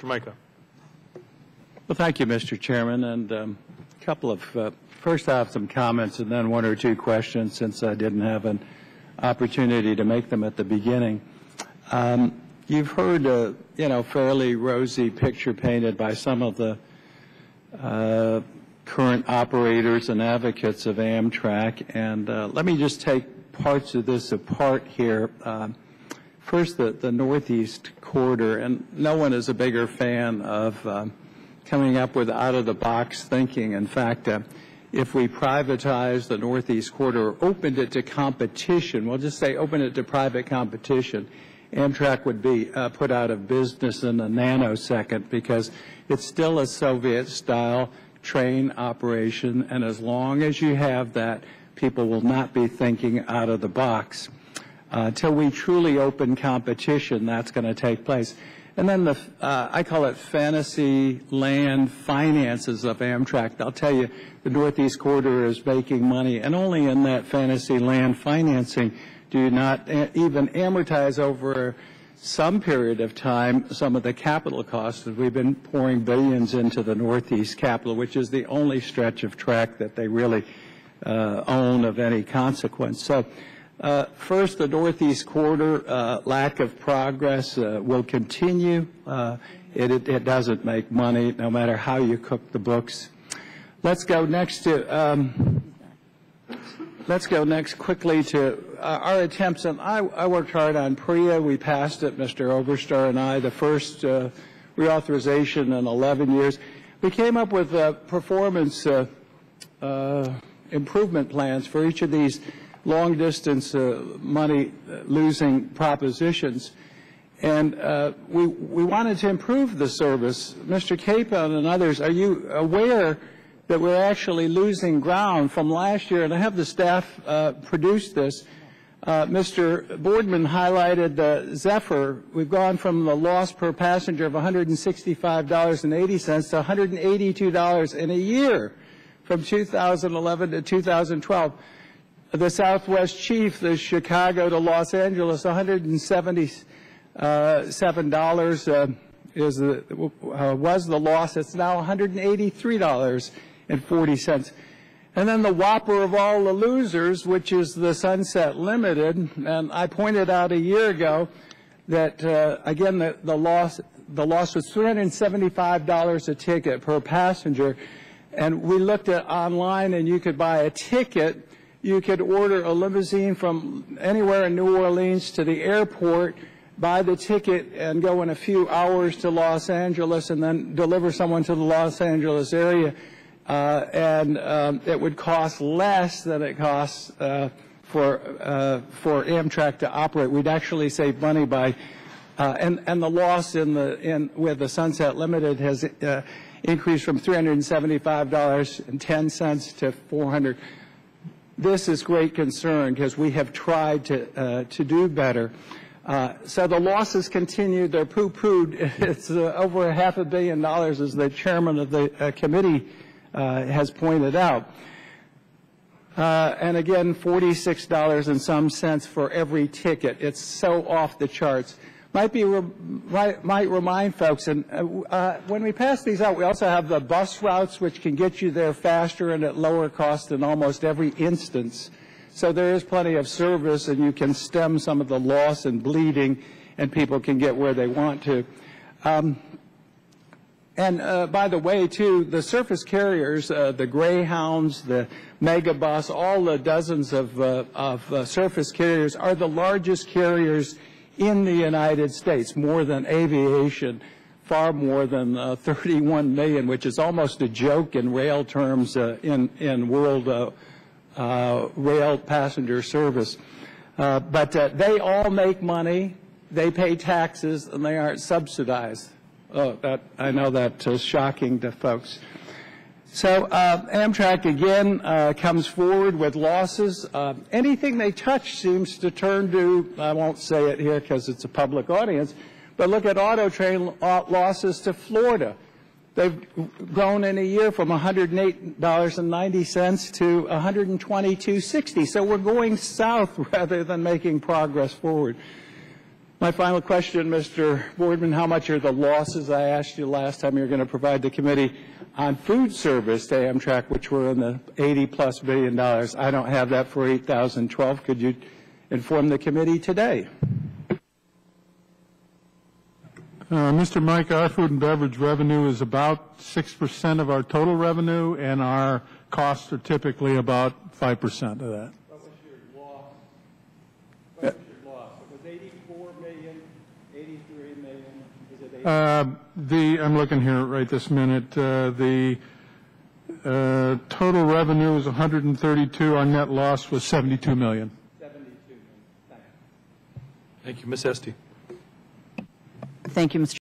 Mr. Mica. Well, thank you, Mr. Chairman. And a couple of, first I have some comments and then one or two questions since I didn't have an opportunity to make them at the beginning. You've heard, fairly rosy picture painted by some of the current operators and advocates of Amtrak. And let me just take parts of this apart here. First, the Northeast Corridor, and no one is a bigger fan of coming up with out-of-the-box thinking. In fact, if we privatized the Northeast Corridor, opened it to competition, we'll just say open it to private competition, Amtrak would be put out of business in a nanosecond because it's still a Soviet-style train operation, and as long as you have that, people will not be thinking out of the box. Until we truly open competition, that's going to take place. And then I call it fantasy land finances of Amtrak. I'll tell you, the Northeast Corridor is making money, and only in that fantasy land financing do you not even amortize over some period of time some of the capital costs. We've been pouring billions into the Northeast Capital, which is the only stretch of track that they really own of any consequence. So first, the Northeast Corridor, lack of progress will continue. It doesn't make money no matter how you cook the books. Let's go next quickly to our attempts. And I worked hard on PREA. We passed it, Mr. Oberstar and I, the first reauthorization in 11 years. We came up with performance improvement plans for each of these long-distance money-losing propositions. And we wanted to improve the service. Mr. Capon and others, are you aware that we're actually losing ground from last year? And I have the staff produce this. Mr. Boardman highlighted Zephyr. We've gone from the loss per passenger of $165.80 to $182 in a year from 2011 to 2012. The Southwest Chief, the Chicago to Los Angeles, $177 was the loss. It's now $183.40. And then the whopper of all the losers, which is the Sunset Limited. And I pointed out a year ago that, again, the loss was $375 a ticket per passenger. And we looked at online, and you could buy a ticket. You could order a limousine from anywhere in New Orleans to the airport, buy the ticket, and go in a few hours to Los Angeles, and then deliver someone to the Los Angeles area. And it would cost less than it costs for Amtrak to operate. We'd actually save money by, and the loss with the Sunset Limited has increased from $375.10 to $400. This is great concern because we have tried to do better. So the losses continue. They're poo-pooed. It's over $500 million, as the chairman of the committee has pointed out. And again, $46 and some cents for every ticket. It's so off the charts. Might remind folks, and when we pass these out, we also have the bus routes, which can get you there faster and at lower cost in almost every instance. So there is plenty of service, and you can stem some of the loss and bleeding, and people can get where they want to. And by the way, too, the surface carriers, the Greyhounds, the Megabus, all the dozens of surface carriers are the largest carriers in the United States, more than aviation, far more than 31 million, which is almost a joke in rail terms in world rail passenger service. But they all make money, they pay taxes, and they aren't subsidized. Oh, I know that's shocking to folks. So Amtrak, again, comes forward with losses. Anything they touch seems to turn to, I won't say it here because it's a public audience, but look at auto train losses to Florida. They've grown in a year from $108.90 to $122.60. So we're going south rather than making progress forward. My final question, Mr. Boardman, how much are the losses I asked you last time you were going to provide the committee on food service to Amtrak, which were in the $80+ billion? I don't have that for 2012. Could you inform the committee today? Mr. Mica, our food and beverage revenue is about 6% of our total revenue, and our costs are typically about 5% of that. What was your loss? What was your loss? It was 84 million, 83 million. Is it 80? I'm looking here right this minute. The total revenue is 132. Our net loss was 72 million. 72 million. Thank you. Thank you. Ms. Esty. Thank you, Mr.